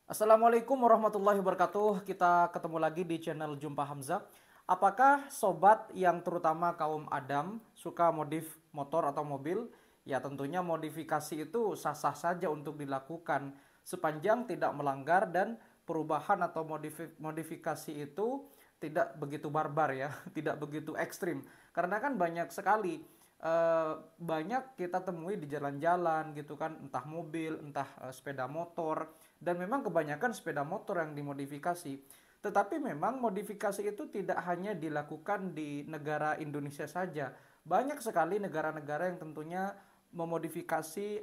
Assalamualaikum warahmatullahi wabarakatuh. Kita ketemu lagi di channel Jumpa Hamzah. Apakah sobat yang terutama kaum Adam suka modif motor atau mobil? Ya tentunya modifikasi itu sah-sah saja untuk dilakukan sepanjang tidak melanggar dan perubahan atau modifikasi itu tidak begitu barbar ya, tidak begitu ekstrim. Karena kan banyak sekali banyak kita temui di jalan-jalan gitu kan, entah mobil, entah sepeda motor, dan memang kebanyakan sepeda motor yang dimodifikasi. Tetapi memang modifikasi itu tidak hanya dilakukan di negara Indonesia saja. Banyak sekali negara-negara yang tentunya memodifikasi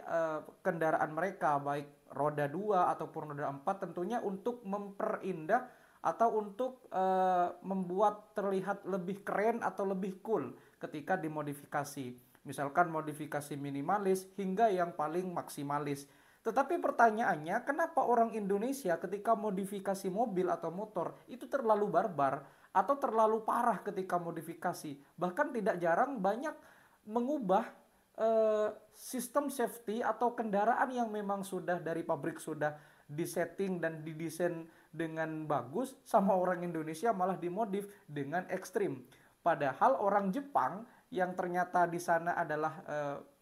kendaraan mereka baik roda 2 ataupun roda 4 tentunya untuk memperindah atau untuk membuat terlihat lebih keren atau lebih cool ketika dimodifikasi. Misalkan modifikasi minimalis hingga yang paling maksimalis. Tetapi pertanyaannya, kenapa orang Indonesia ketika modifikasi mobil atau motor itu terlalu barbar atau terlalu parah ketika modifikasi? Bahkan tidak jarang banyak mengubah sistem safety atau kendaraan yang memang sudah dari pabrik sudah disetting dan didesain dengan bagus, sama orang Indonesia malah dimodif dengan ekstrim. Padahal orang Jepang yang ternyata di sana adalah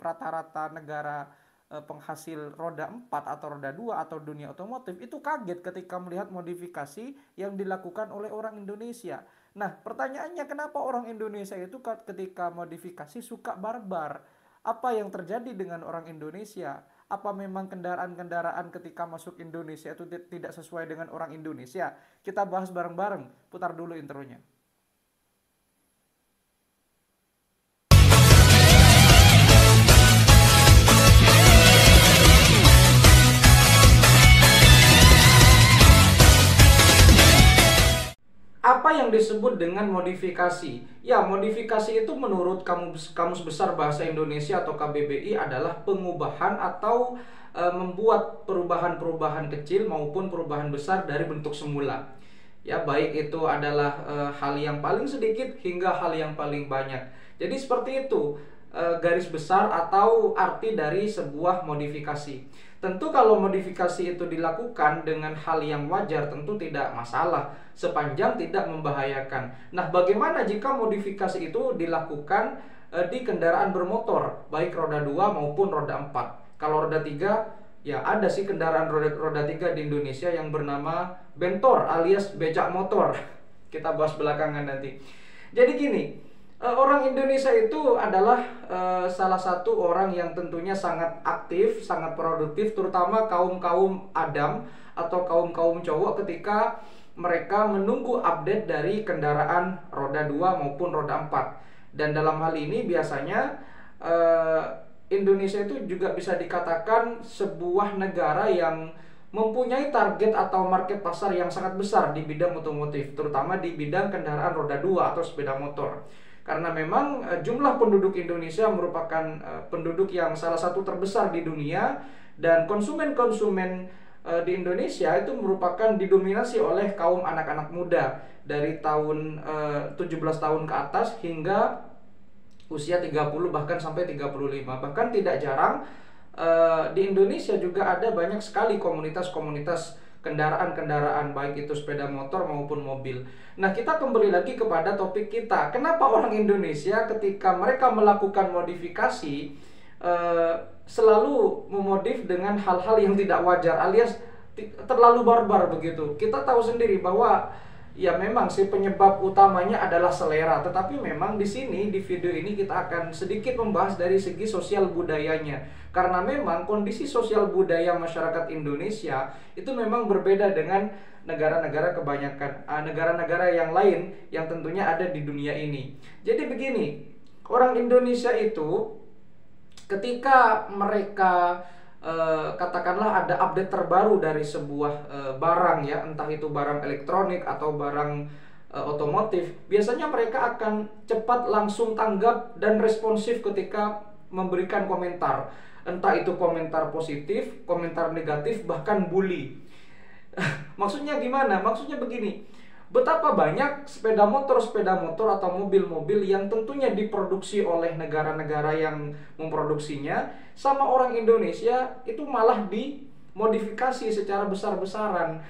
rata-rata negara penghasil roda 4 atau roda 2 atau dunia otomotif itu kaget ketika melihat modifikasi yang dilakukan oleh orang Indonesia. Nah, pertanyaannya kenapa orang Indonesia itu ketika modifikasi suka barbar? Apa yang terjadi dengan orang Indonesia? Apa memang kendaraan-kendaraan ketika masuk Indonesia itu tidak sesuai dengan orang Indonesia? Kita bahas bareng-bareng. Putar dulu intronya. Apa yang disebut dengan modifikasi? Ya, modifikasi itu menurut Kamus Besar Bahasa Indonesia atau KBBI adalah pengubahan atau membuat perubahan-perubahan kecil maupun perubahan besar dari bentuk semula. Ya, baik itu adalah hal yang paling sedikit hingga hal yang paling banyak. Jadi seperti itu garis besar atau arti dari sebuah modifikasi. Tentu kalau modifikasi itu dilakukan dengan hal yang wajar tentu tidak masalah sepanjang tidak membahayakan. Nah, bagaimana jika modifikasi itu dilakukan di kendaraan bermotor baik roda 2 maupun roda 4? Kalau roda 3 ya ada sih kendaraan roda 3 di Indonesia yang bernama bentor alias becak motor. Kita bahas belakangan nanti. Jadi gini, orang Indonesia itu adalah salah satu orang yang tentunya sangat aktif, sangat produktif, terutama kaum-kaum Adam atau kaum-kaum cowok ketika mereka menunggu update dari kendaraan roda 2 maupun roda 4. Dan dalam hal ini biasanya Indonesia itu juga bisa dikatakan sebuah negara yang mempunyai target atau market pasar yang sangat besar di bidang otomotif, terutama di bidang kendaraan roda 2 atau sepeda motor. Karena memang jumlah penduduk Indonesia merupakan penduduk yang salah satu terbesar di dunia, dan konsumen-konsumen di Indonesia itu merupakan didominasi oleh kaum anak-anak muda dari tahun 17 tahun ke atas hingga usia 30 bahkan sampai 35. Bahkan tidak jarang di Indonesia juga ada banyak sekali komunitas-komunitas kendaraan-kendaraan baik itu sepeda motor maupun mobil. Nah, kita kembali lagi kepada topik kita. Kenapa orang Indonesia ketika mereka melakukan modifikasi selalu memodif dengan hal-hal yang tidak wajar alias terlalu barbar begitu. Kita tahu sendiri bahwa ya memang sih penyebab utamanya adalah selera, tetapi memang di sini di video ini kita akan sedikit membahas dari segi sosial budayanya. Karena memang kondisi sosial budaya masyarakat Indonesia itu memang berbeda dengan negara-negara kebanyakan negara-negara yang lain yang tentunya ada di dunia ini. Jadi begini, orang Indonesia itu ketika mereka katakanlah ada update terbaru dari sebuah barang ya, entah itu barang elektronik atau barang otomotif, biasanya mereka akan cepat langsung tanggap dan responsif ketika memberikan komentar, entah itu komentar positif, komentar negatif, bahkan bully. Maksudnya gimana? Maksudnya begini, betapa banyak sepeda motor atau mobil-mobil yang tentunya diproduksi oleh negara-negara yang memproduksinya, sama orang Indonesia itu malah modifikasi secara besar-besaran.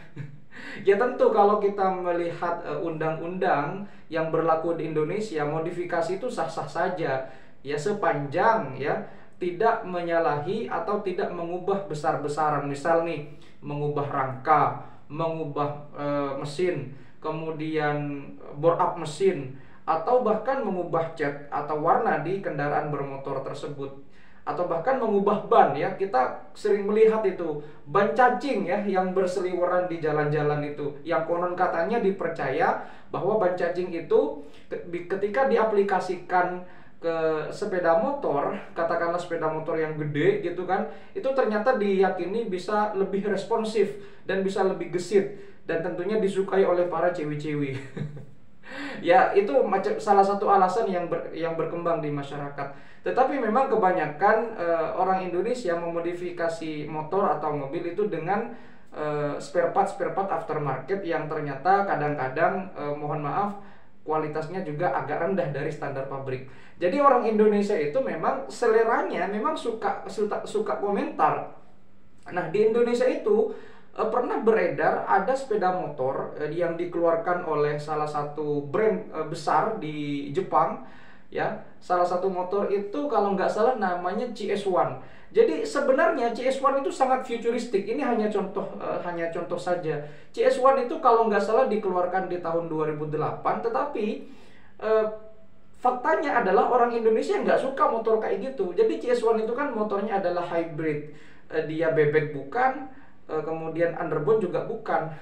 Ya tentu kalau kita melihat undang-undang yang berlaku di Indonesia, modifikasi itu sah-sah saja ya, sepanjang ya tidak menyalahi atau tidak mengubah besar-besaran. Misal nih, mengubah rangka, mengubah mesin, kemudian bore up mesin, atau bahkan mengubah cat atau warna di kendaraan bermotor tersebut, atau bahkan mengubah ban ya. Kita sering melihat itu ban cacing ya yang berseliweran di jalan-jalan itu, yang konon katanya dipercaya bahwa ban cacing itu ketika diaplikasikan ke sepeda motor, katakanlah sepeda motor yang gede gitu kan, itu ternyata diyakini bisa lebih responsif dan bisa lebih gesit, dan tentunya disukai oleh para cewek-cewek. Ya itu salah satu alasan yang berkembang di masyarakat. Tetapi memang kebanyakan orang Indonesia memodifikasi motor atau mobil itu dengan spare part aftermarket yang ternyata kadang-kadang mohon maaf kualitasnya juga agak rendah dari standar pabrik. Jadi orang Indonesia itu memang seleranya memang suka komentar. Nah, di Indonesia itu pernah beredar ada sepeda motor yang dikeluarkan oleh salah satu brand besar di Jepang ya. Salah satu motor itu kalau nggak salah namanya CS1. Jadi sebenarnya CS1 itu sangat futuristik. Ini hanya contoh saja. CS1 itu kalau nggak salah dikeluarkan di tahun 2008, tetapi faktanya adalah orang Indonesia nggak suka motor kayak gitu. Jadi CS1 itu kan motornya adalah hybrid. Dia bebek bukan, kemudian underbone juga bukan,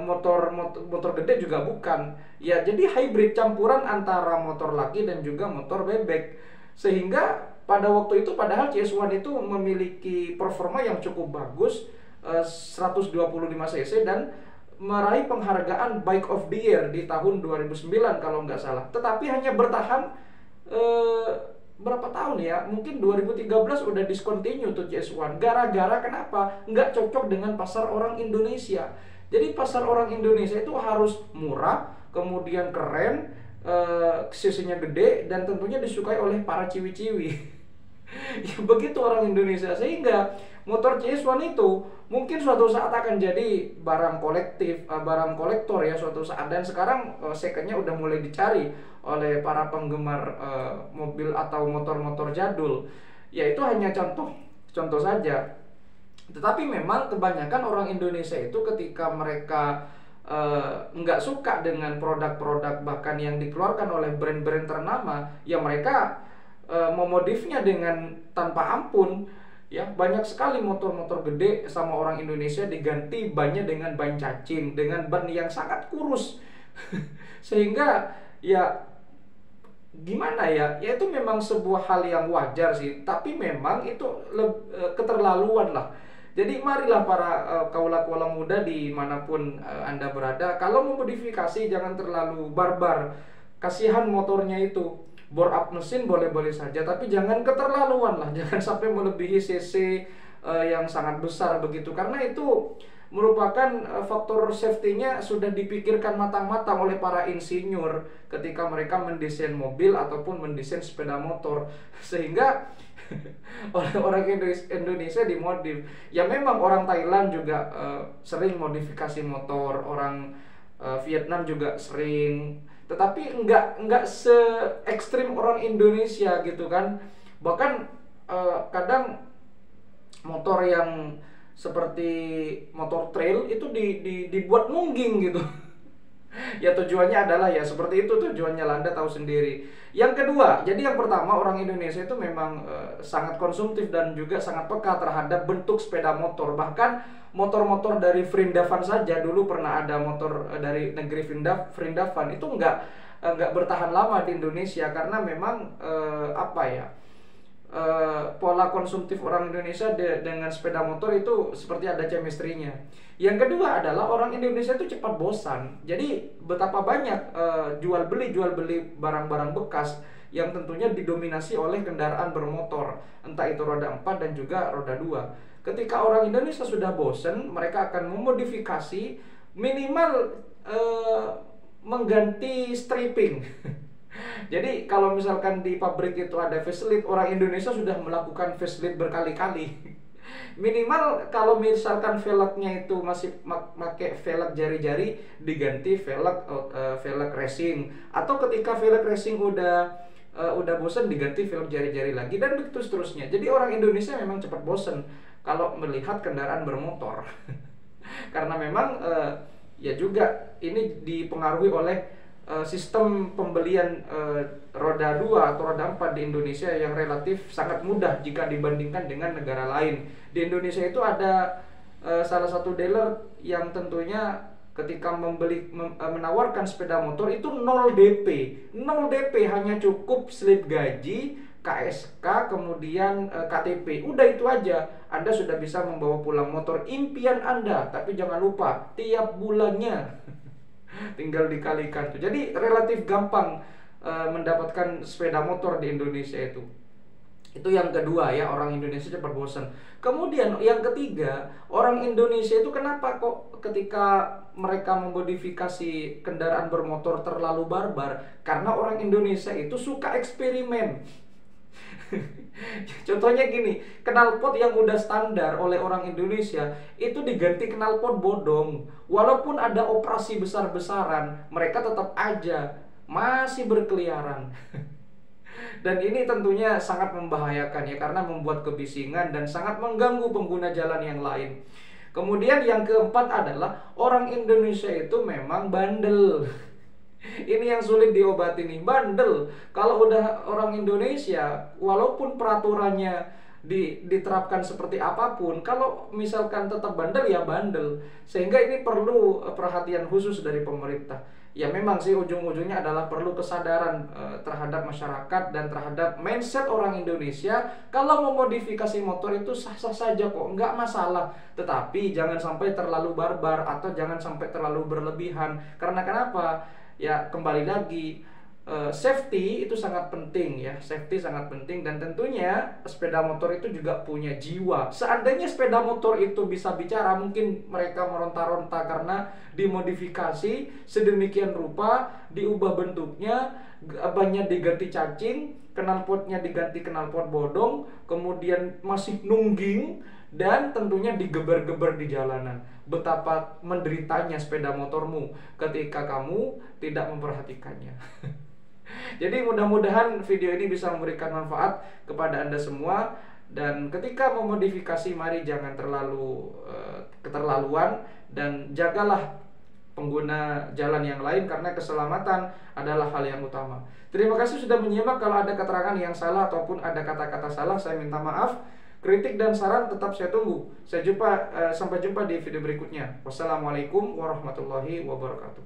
motor gede juga bukan. Ya jadi hybrid, campuran antara motor laki dan juga motor bebek. Sehingga pada waktu itu padahal CS1 itu memiliki performa yang cukup bagus, 125 cc, dan meraih penghargaan Bike of the Year di tahun 2009 kalau nggak salah. Tetapi hanya bertahan berapa tahun ya, mungkin 2013 udah discontinue tuh CS1. Gara-gara kenapa? Nggak cocok dengan pasar orang Indonesia. Jadi pasar orang Indonesia itu harus murah, kemudian keren, cc-nya gede, dan tentunya disukai oleh para ciwi-ciwi. Ya begitu orang Indonesia, sehingga motor CS1 itu mungkin suatu saat akan jadi barang kolektor ya suatu saat. Dan sekarang secondnya udah mulai dicari oleh para penggemar mobil atau motor-motor jadul. Ya itu hanya contoh saja. Tetapi memang kebanyakan orang Indonesia itu ketika mereka nggak suka dengan produk-produk bahkan yang dikeluarkan oleh brand-brand ternama, ya mereka memodifnya dengan tanpa ampun ya. Banyak sekali motor-motor gede sama orang Indonesia diganti bannya dengan ban cacing, dengan ban yang sangat kurus. Sehingga ya gimana ya, ya itu memang sebuah hal yang wajar sih, tapi memang itu keterlaluan lah. Jadi marilah para kaula-kaula muda dimanapun Anda berada, kalau memodifikasi jangan terlalu barbar. Kasihan motornya itu. Bore up mesin boleh-boleh saja, tapi jangan keterlaluan lah. Jangan sampai melebihi cc yang sangat besar begitu, karena itu merupakan faktor safety-nya sudah dipikirkan matang-matang oleh para insinyur ketika mereka mendesain mobil ataupun mendesain sepeda motor. Sehingga oleh orang Indonesia dimodif. Ya memang orang Thailand juga sering modifikasi motor, orang Vietnam juga sering, tetapi nggak se ekstrim orang Indonesia gitu kan. Bahkan kadang motor yang seperti motor trail itu dibuat nungging gitu. Ya tujuannya adalah ya seperti itu tujuannya, Anda tahu sendiri. Yang kedua, jadi yang pertama, orang Indonesia itu memang sangat konsumtif dan juga sangat peka terhadap bentuk sepeda motor. Bahkan motor-motor dari Vrindavan saja, dulu pernah ada motor dari negeri Vrindavan itu nggak bertahan lama di Indonesia karena memang pola konsumtif orang Indonesia dengan sepeda motor itu seperti ada chemistry-nya. Yang kedua adalah orang Indonesia itu cepat bosan. Jadi betapa banyak jual beli barang-barang bekas yang tentunya didominasi oleh kendaraan bermotor, entah itu roda 4 dan juga roda 2. Ketika orang Indonesia sudah bosan, mereka akan memodifikasi, minimal mengganti stripping. Jadi kalau misalkan di pabrik itu ada facelift, orang Indonesia sudah melakukan facelift berkali-kali. Minimal kalau misalkan velgnya itu masih pakai velg jari-jari, diganti velg racing, atau ketika velg racing udah bosen diganti velg jari-jari lagi, dan begitu seterusnya. Jadi orang Indonesia memang cepat bosen kalau melihat kendaraan bermotor. Karena memang ya juga ini dipengaruhi oleh sistem pembelian roda 2 atau roda 4 di Indonesia yang relatif sangat mudah jika dibandingkan dengan negara lain. Di Indonesia itu ada salah satu dealer yang tentunya ketika menawarkan sepeda motor itu 0 DP. 0 DP, hanya cukup slip gaji, KSK, kemudian KTP. Udah itu aja, Anda sudah bisa membawa pulang motor impian Anda. Tapi jangan lupa, tiap bulannya tinggal dikalikan tuh. Jadi relatif gampang mendapatkan sepeda motor di Indonesia itu. Itu yang kedua ya, orang Indonesia cepat bosan. Kemudian yang ketiga, orang Indonesia itu kenapa kok ketika mereka memodifikasi kendaraan bermotor terlalu barbar? Karena orang Indonesia itu suka eksperimen. Contohnya gini, knalpot yang udah standar oleh orang Indonesia itu diganti knalpot bodong. Walaupun ada operasi besar-besaran, mereka tetap aja masih berkeliaran. Dan ini tentunya sangat membahayakan ya, karena membuat kebisingan dan sangat mengganggu pengguna jalan yang lain. Kemudian yang keempat adalah orang Indonesia itu memang bandel. Ini yang sulit diobati nih, bandel. Kalau udah orang Indonesia, walaupun peraturannya diterapkan seperti apapun, kalau misalkan tetap bandel ya bandel. Sehingga ini perlu perhatian khusus dari pemerintah. Ya memang sih ujung-ujungnya adalah perlu kesadaran terhadap masyarakat dan terhadap mindset orang Indonesia. Kalau memodifikasi motor itu sah-sah saja kok, nggak masalah. Tetapi jangan sampai terlalu barbar atau jangan sampai terlalu berlebihan. Karena kenapa? Ya kembali lagi, safety itu sangat penting ya, safety sangat penting. Dan tentunya sepeda motor itu juga punya jiwa. Seandainya sepeda motor itu bisa bicara, mungkin mereka meronta-ronta karena dimodifikasi sedemikian rupa, diubah bentuknya, bannya diganti cacing, knalpotnya diganti knalpot bodong, kemudian masih nungging, dan tentunya digeber-geber di jalanan. Betapa menderitanya sepeda motormu ketika kamu tidak memperhatikannya. Jadi mudah-mudahan video ini bisa memberikan manfaat kepada Anda semua. Dan ketika memodifikasi, mari jangan terlalu keterlaluan, dan jagalah pengguna jalan yang lain, karena keselamatan adalah hal yang utama. Terima kasih sudah menyimak. Kalau ada keterangan yang salah ataupun ada kata-kata salah, saya minta maaf. Kritik dan saran tetap saya tunggu. Sampai jumpa di video berikutnya. Wassalamualaikum warahmatullahi wabarakatuh.